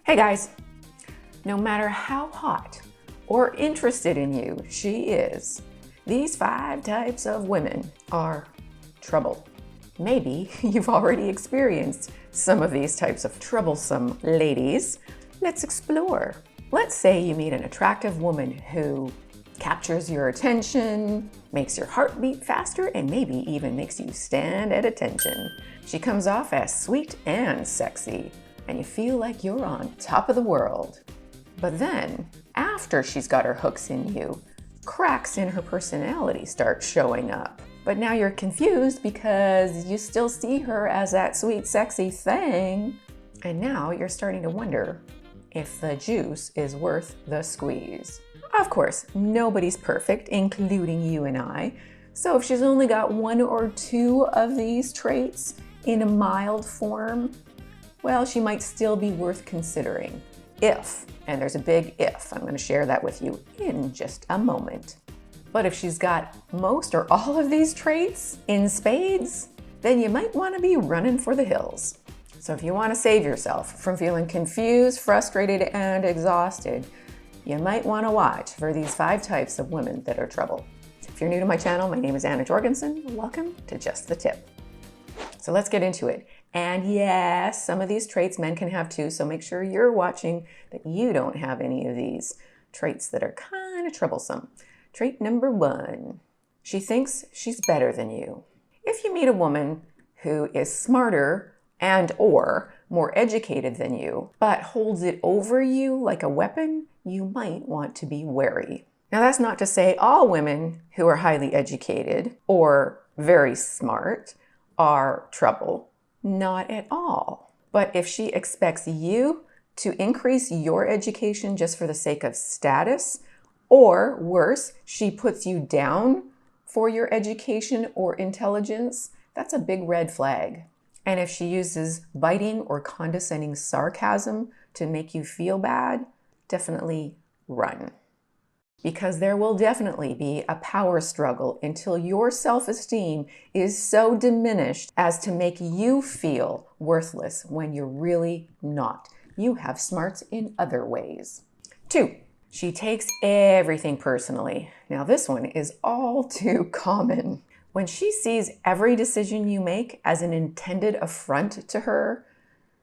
Hey guys, no matter how hot or interested in you she is, these 5 types of women are trouble. Maybe you've already experienced some of these types of troublesome ladies. Let's explore. Let's say you meet an attractive woman who captures your attention, makes your heart beat faster, and maybe even makes you stand at attention. She comes off as sweet and sexy, and you feel like you're on top of the world. But then, after she's got her hooks in you, cracks in her personality start showing up. But now you're confused because you still see her as that sweet, sexy thing. And now you're starting to wonder if the juice is worth the squeeze. Of course, nobody's perfect, including you and I. So if she's only got 1 or 2 of these traits in a mild form, well, she might still be worth considering. If, and there's a big if, I'm going to share that with you in just a moment. But if she's got most or all of these traits in spades, then you might want to be running for the hills. So if you want to save yourself from feeling confused, frustrated, and exhausted, you might want to watch for these 5 types of women that are trouble. If you're new to my channel, my name is Anna Jorgensen. Welcome to Just the Tip. So let's get into it. And yes, some of these traits men can have too, so make sure you're watching that you don't have any of these traits that are kind of troublesome. Trait number 1, she thinks she's better than you. If you meet a woman who is smarter and or more educated than you, but holds it over you like a weapon, you might want to be wary. Now that's not to say all women who are highly educated or very smart are trouble. Not at all. But if she expects you to increase your education just for the sake of status, or worse, she puts you down for your education or intelligence, that's a big red flag. And if she uses biting or condescending sarcasm to make you feel bad, definitely run. Because there will definitely be a power struggle until your self-esteem is so diminished as to make you feel worthless when you're really not. You have smarts in other ways. 2, she takes everything personally. Now this one is all too common. When she sees every decision you make as an intended affront to her,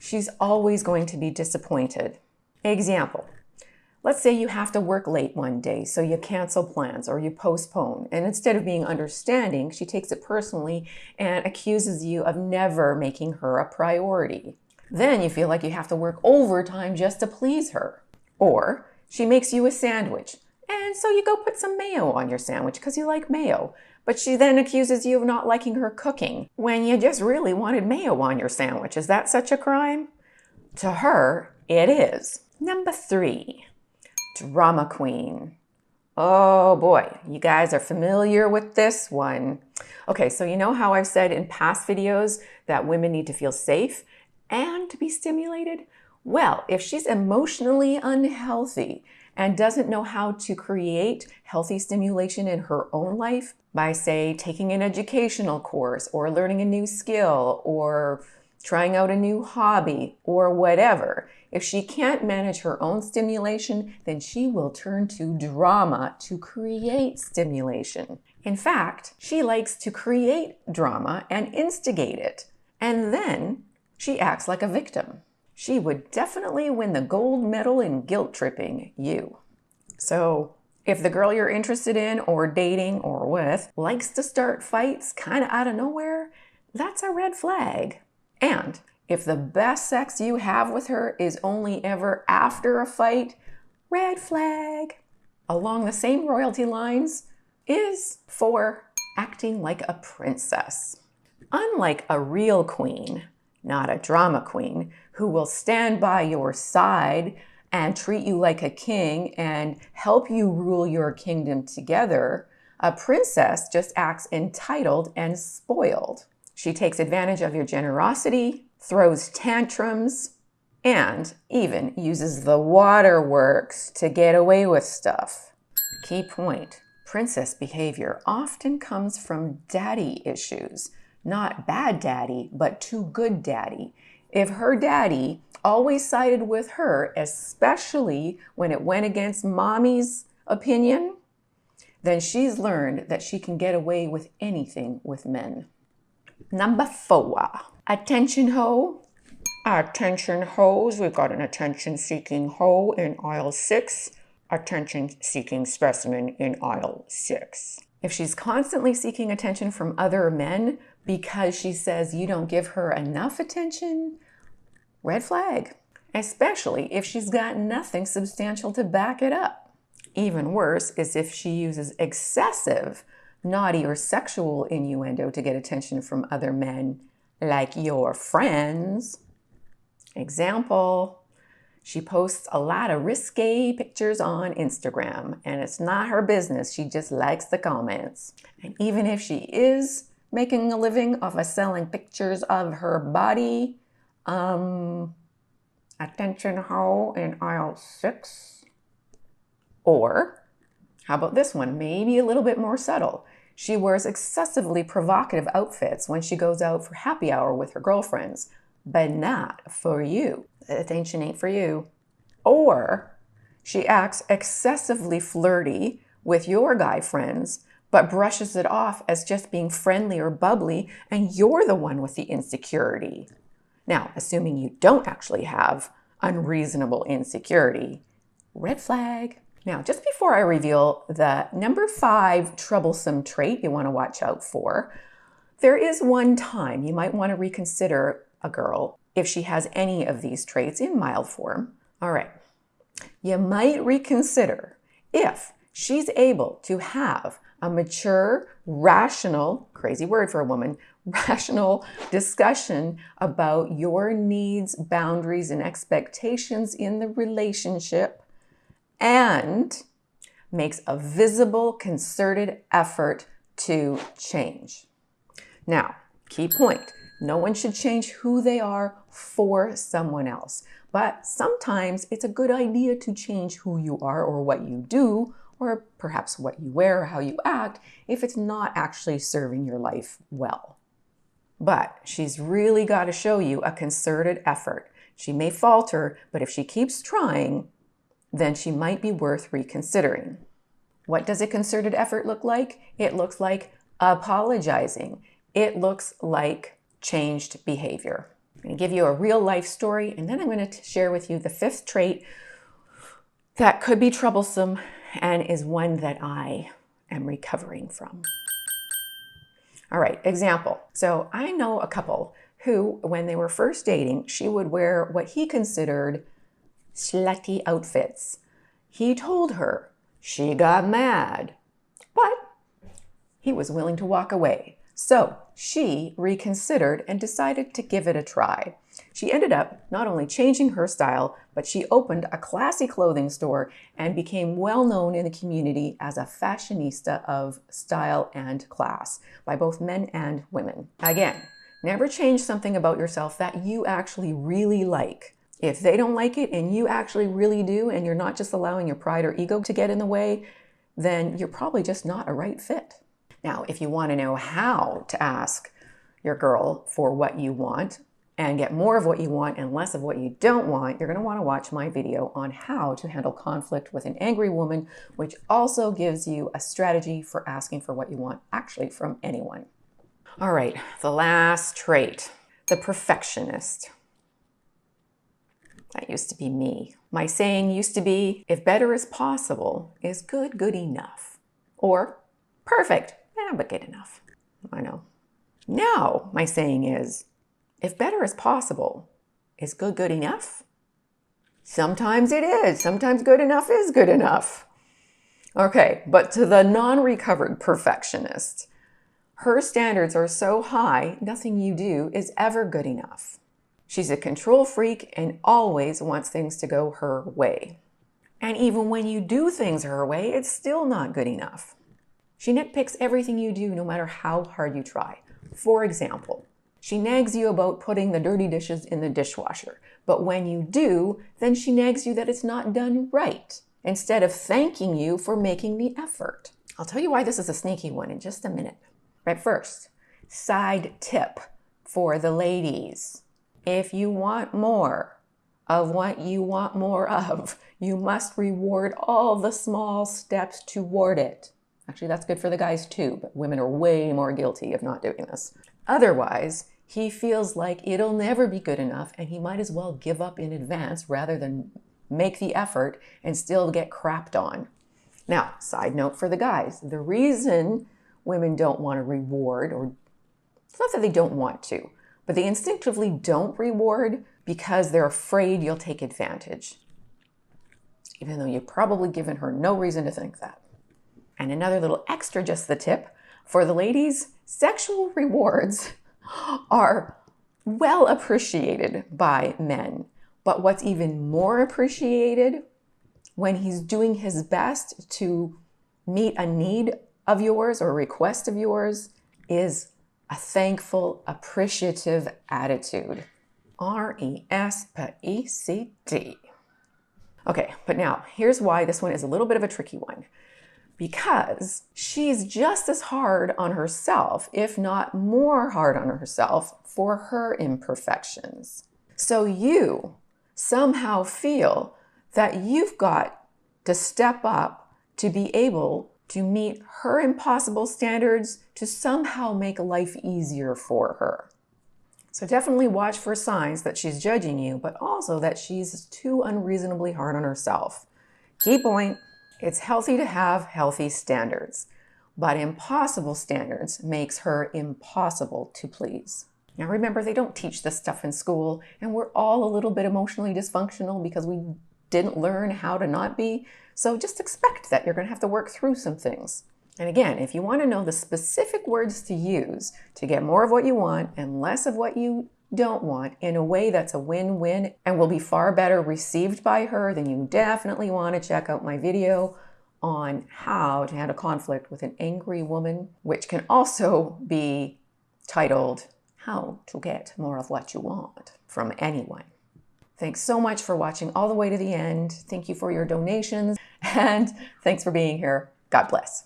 she's always going to be disappointed. Example. Let's say you have to work late one day, so you cancel plans or you postpone. And instead of being understanding, she takes it personally and accuses you of never making her a priority. Then you feel like you have to work overtime just to please her. Or she makes you a sandwich, and so you go put some mayo on your sandwich because you like mayo. But she then accuses you of not liking her cooking when you just really wanted mayo on your sandwich. Is that such a crime? To her, it is. Number 3. Drama queen. Oh boy, you guys are familiar with this one. Okay, so you know how I've said in past videos that women need to feel safe and to be stimulated? Well, if she's emotionally unhealthy and doesn't know how to create healthy stimulation in her own life by, say, taking an educational course or learning a new skill or trying out a new hobby or whatever, if she can't manage her own stimulation, then she will turn to drama to create stimulation. In fact, she likes to create drama and instigate it, and then she acts like a victim. She would definitely win the gold medal in guilt tripping you. So if the girl you're interested in or dating or with likes to start fights kind of out of nowhere, that's a red flag. And if the best sex you have with her is only ever after a fight, red flag. Along the same royalty lines is for acting like a princess. Unlike a real queen, not a drama queen, who will stand by your side and treat you like a king and help you rule your kingdom together, a princess just acts entitled and spoiled. She takes advantage of your generosity, throws tantrums, and even uses the waterworks to get away with stuff. Key point, princess behavior often comes from daddy issues. Not bad daddy, but too good daddy. If her daddy always sided with her, especially when it went against mommy's opinion, then she's learned that she can get away with anything with men. Number 4, attention hoe. Attention hoes. We've got an attention-seeking hoe in aisle 6, attention-seeking specimen in aisle 6. If she's constantly seeking attention from other men because she says you don't give her enough attention, red flag, especially if she's got nothing substantial to back it up. Even worse is if she uses excessive, naughty, or sexual innuendo to get attention from other men, like your friends. Example, she posts a lot of risque pictures on Instagram, and it's not her business. She just likes the comments. And even if she is making a living off of selling pictures of her body, attention hoe in aisle 6. Or, how about this one? Maybe a little bit more subtle. She wears excessively provocative outfits when she goes out for happy hour with her girlfriends, but not for you. The attention ain't for you. Or she acts excessively flirty with your guy friends, but brushes it off as just being friendly or bubbly, and you're the one with the insecurity. Now, assuming you don't actually have unreasonable insecurity, red flag. Now, just before I reveal the number 5 troublesome trait you want to watch out for, there is one time you might want to reconsider a girl if she has any of these traits in mild form. All right, you might reconsider if she's able to have a mature, rational, crazy word for a woman, rational discussion about your needs, boundaries, and expectations in the relationship, and makes a visible, concerted effort to change. Now, key point, no one should change who they are for someone else, but sometimes it's a good idea to change who you are or what you do, or perhaps what you wear or how you act, if it's not actually serving your life well. But she's really got to show you a concerted effort. She may falter, but if she keeps trying, then she might be worth reconsidering. What does a concerted effort look like? It looks like apologizing. It looks like changed behavior. I'm going to give you a real life story, and then I'm going to share with you the 5th trait that could be troublesome and is one that I am recovering from. All right, example. So I know a couple who, when they were first dating, she would wear what he considered slutty outfits. He told her, she got mad, but he was willing to walk away. So she reconsidered and decided to give it a try. She ended up not only changing her style, but she opened a classy clothing store and became well known in the community as a fashionista of style and class by both men and women. Again, never change something about yourself that you actually really like. If they don't like it and you actually really do, and you're not just allowing your pride or ego to get in the way, then you're probably just not a right fit. Now, if you want to know how to ask your girl for what you want and get more of what you want and less of what you don't want, you're going to want to watch my video on how to handle conflict with an angry woman, which also gives you a strategy for asking for what you want actually from anyone. All right, the last trait, the perfectionist. That used to be me. My saying used to be, if better is possible, is good, good enough? Or perfect, but good enough. I know. Now my saying is, if better is possible, is good, good enough? Sometimes it is. Sometimes good enough is good enough. Okay, but to the non-recovered perfectionist, her standards are so high, nothing you do is ever good enough. She's a control freak and always wants things to go her way. And even when you do things her way, it's still not good enough. She nitpicks everything you do, no matter how hard you try. For example, she nags you about putting the dirty dishes in the dishwasher. But when you do, then she nags you that it's not done right, instead of thanking you for making the effort. I'll tell you why this is a sneaky one in just a minute. But first, side tip for the ladies. If you want more of what you want more of, you must reward all the small steps toward it. Actually, that's good for the guys too, but women are way more guilty of not doing this. Otherwise, he feels like it'll never be good enough and he might as well give up in advance rather than make the effort and still get crapped on. Now, side note for the guys, the reason women don't want to reward, or it's not that they don't want to, but they instinctively don't reward because they're afraid you'll take advantage, even though you've probably given her no reason to think that. And another little extra, just the tip, for the ladies, sexual rewards are well appreciated by men. But what's even more appreciated when he's doing his best to meet a need of yours or a request of yours is a thankful, appreciative attitude. RESPECT. Okay, but now here's why this one is a little bit of a tricky one. Because she's just as hard on herself, if not more hard on herself, for her imperfections. So you somehow feel that you've got to step up to be able to meet her impossible standards to somehow make life easier for her. So definitely watch for signs that she's judging you, but also that she's too unreasonably hard on herself. Key point, it's healthy to have healthy standards, but impossible standards makes her impossible to please. Now remember, they don't teach this stuff in school, and we're all a little bit emotionally dysfunctional because we didn't learn how to not be. So just expect that you're going to have to work through some things. And again, if you want to know the specific words to use to get more of what you want and less of what you don't want in a way that's a win-win and will be far better received by her, then you definitely want to check out my video on how to handle conflict with an angry woman, which can also be titled, How to Get More of What You Want from Anyone. Thanks so much for watching all the way to the end. Thank you for your donations, and thanks for being here. God bless.